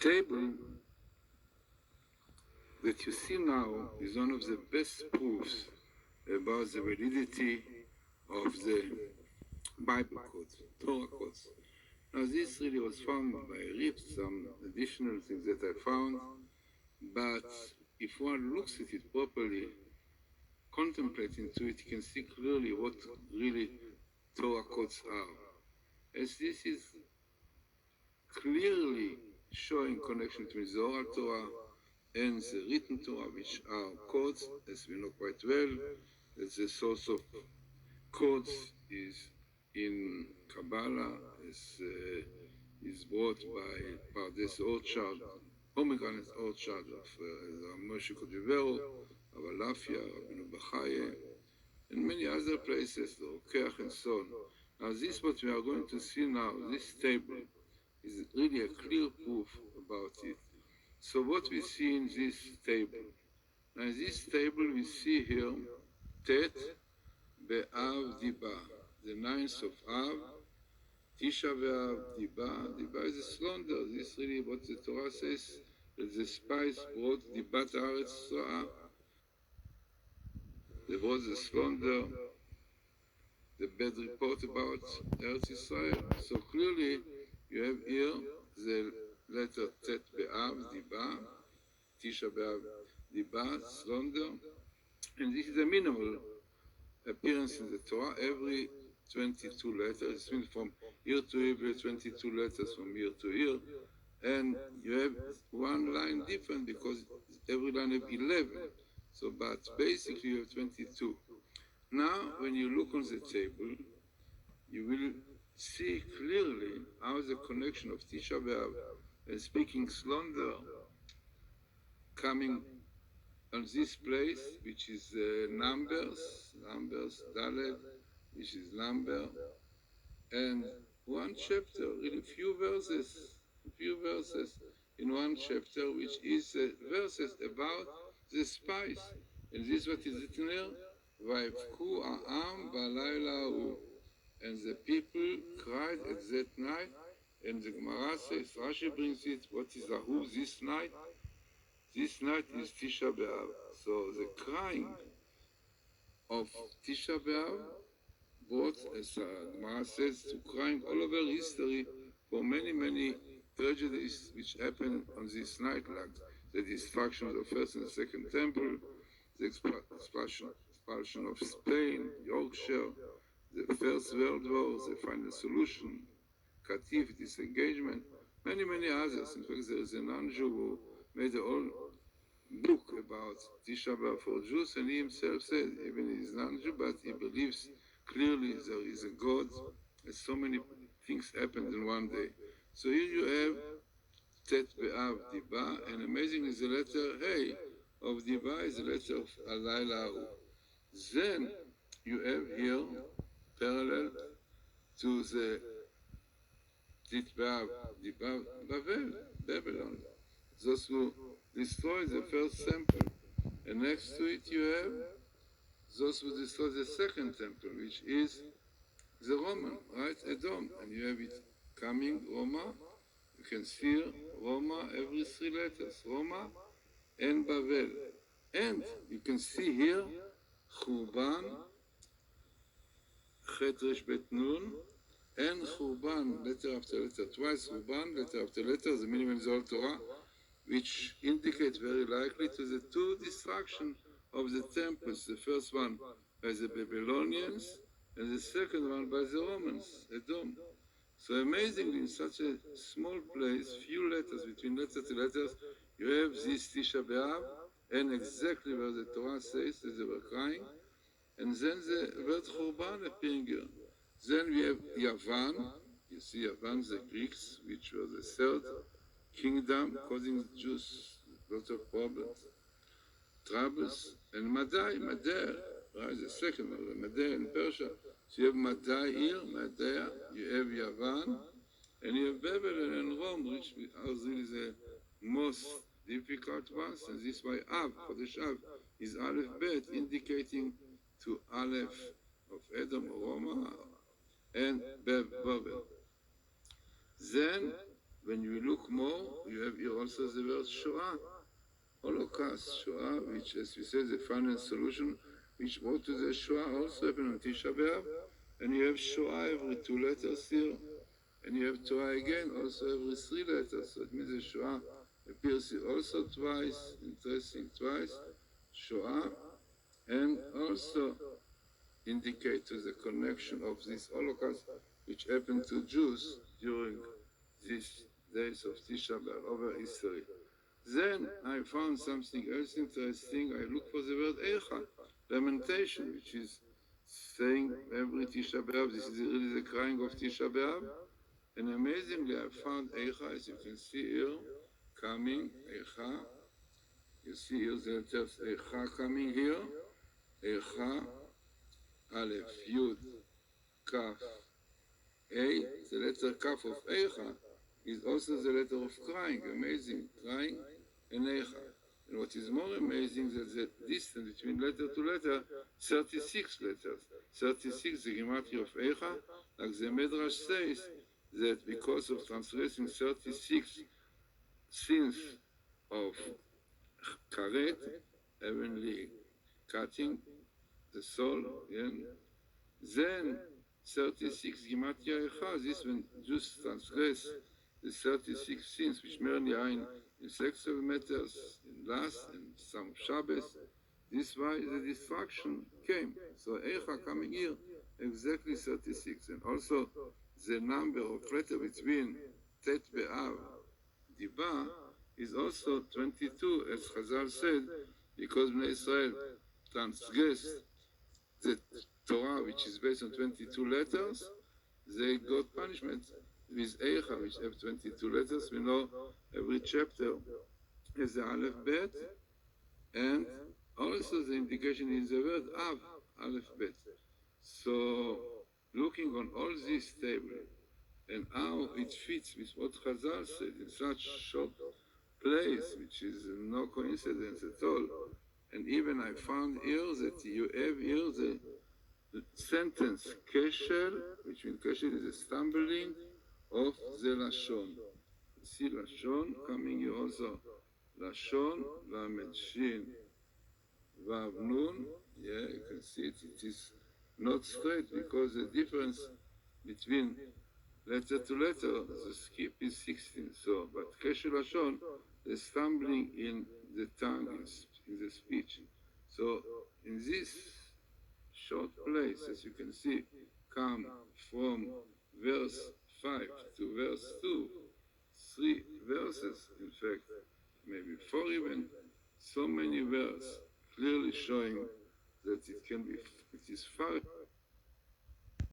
table that you see now is one of the best proofs about the validity of the Bible codes, Torah codes. Now this really was found by Rip, some additional things that I found, but if one looks at it properly, contemplating to it, you can see clearly what really Torah codes are. As this is clearly showing connection between Zohar Torah and the written Torah, which are codes, as we know quite well, that the source of codes is in Kabbalah, is brought by Pardes Orchard, Pomegranate's Orchard of Moshe Cordovero, of Alafia, Rabbeinu Bachaye, and many other places, the Rokeach and so on. Now this, what we are going to see now, this table, is really a clear proof about it. So what we see in this table, now in this table we see here, Tet Be'av Diba, the 9th of Av, Tisha B'Av Diba. Diba is a slaughter. This is really what the Torah says, that the spies brought Dibat Haaretz So'ah. They brought the slaughter, the bad report about Eretz Israel. So clearly, you have here the letter Tet Be'av Diba, Tisha B'Av Diba, slaughter, and this is a minimal appearance in the Torah. Every 22 letters, it means from year to year, 22 letters from year to year, and you have one line different because every line have 11. So, but basically you have 22. Now, when you look on the table, you will see clearly how the connection of Tisha B'Av and speaking slaughter coming on this place, which is numbers, Dalet, which is number, and one chapter, really few verses in one chapter, which is verses about the spies. And this is what is written here, Vayivku ha'am b'alayla hu. And the people cried at that night, and the Gemara says, Rashi brings it, what is Ahu this night? This night is Tisha B'Av. So the crying of Tisha B'Av brought, as Gemara says, to crying all over history for many, many tragedies which happened on this night, like the destruction of the first and second temple, the expulsion of Spain, Yorkshire, the First World War, the final solution, Katif, disengagement, many, many others. In fact, there is a non-Jew who made a whole book about Tisha B'Av for Jews, and he himself said, even he's non-Jew, but he believes clearly there is a God, and so many things happened in one day. So here you have Tet Be'av Diba, and amazingly the letter Hey of Diba is the letter of Alayla Hu. Then you have here, parallel to the Tet Be'av Diba, Babylon, those who destroyed the first temple. And next to it you have those who destroyed the second temple, which is the Roman, right? Edom. And you have it coming, Roma. You can see Roma every 3 letters, Roma and Babel. And you can see here Churban, Chet Resh Bet Nun, and Churban, letter after letter, twice Churban, letter after letter, the minimum is all Torah, which indicates very likely to the 2 destructions of the temples. The first one by the Babylonians, and the second one by the Romans, Edom. So amazingly, in such a small place, few letters, between letter to letters, you have this Tisha B'Av, and exactly where the Torah says that they were crying, and then the word Churban appearing here. Then we have Yavan, you see Yavan, the Greeks, which were the 3rd kingdom, causing the Jews a lot of problems, troubles, and Madai, right, the second one, Madai in Persia. So you have Madai here, Madai, you have Yavan, and you have Babylon and Rome, which are really the most difficult ones, and this is why Av, Chodesh Av, is Aleph Bet, indicating to Aleph of Edom or Roma, and Babel. Then when you look more, you have here also the word Shoah, Holocaust, Shoah, which, as we said, the final solution, which brought to the Shoah also happened on Tisha B'Av, and you have Shoah every 2 letters here, and you have Torah again also every 3 letters, so it means the Shoah appears here also twice, interesting, twice, Shoah, and also indicate to the connection of this Holocaust which happened to Jews during these days of Tisha B'Av over history. Then I found something else interesting. I looked for the word Eicha, lamentation, which is saying every Tisha B'Av, this is really the crying of Tisha B'Av. And amazingly, I found Eicha, as you can see here, coming, Eicha. You see here the letters Eicha coming here, Eicha, Aleph, Yud, Kaf, A. The letter Kaf of Eicha is also the letter of crying, amazing, crying and Eicha. And what is more amazing is that the distance between letter to letter, 36 letters. 36, the gematria of Eicha, like the Medrash says, that because of transgressing 36 sins of karet, heavenly cutting the soul, then 36 gematria Eicha, this when just transgress the 36 sins which merely are in sexual matters, in lust and some Shabbos. This is why the destruction came. So Eicha coming here, exactly 36. And also the number of letter between Tet Be'av, Diba, is also 22, as Chazal said, because Bnei Israel transgressed the Torah, which is based on 22 letters, they got punishment with Eicha, which have 22 letters. We know every chapter has the Aleph Bet, and also the indication in the word Av, Aleph Bet. So, looking on all this table and how it fits with what Chazal said in such short place, which is no coincidence at all, and even I found here that you have here the sentence Kesher, which means Kesher is a stumbling of the Lashon. See Lashon coming here also. Lashon, Lamed Shin, Vav Nun. Yeah, you can see it. It is not straight because the difference between letter to letter, the skip is 16. So, but Kesher Lashon, the stumbling in the tongue, in the speech. So, in this short place, as you can see, come from verse 5 to verse 2, 3 verses, in fact, maybe 4 even, so many verses, clearly showing that it is far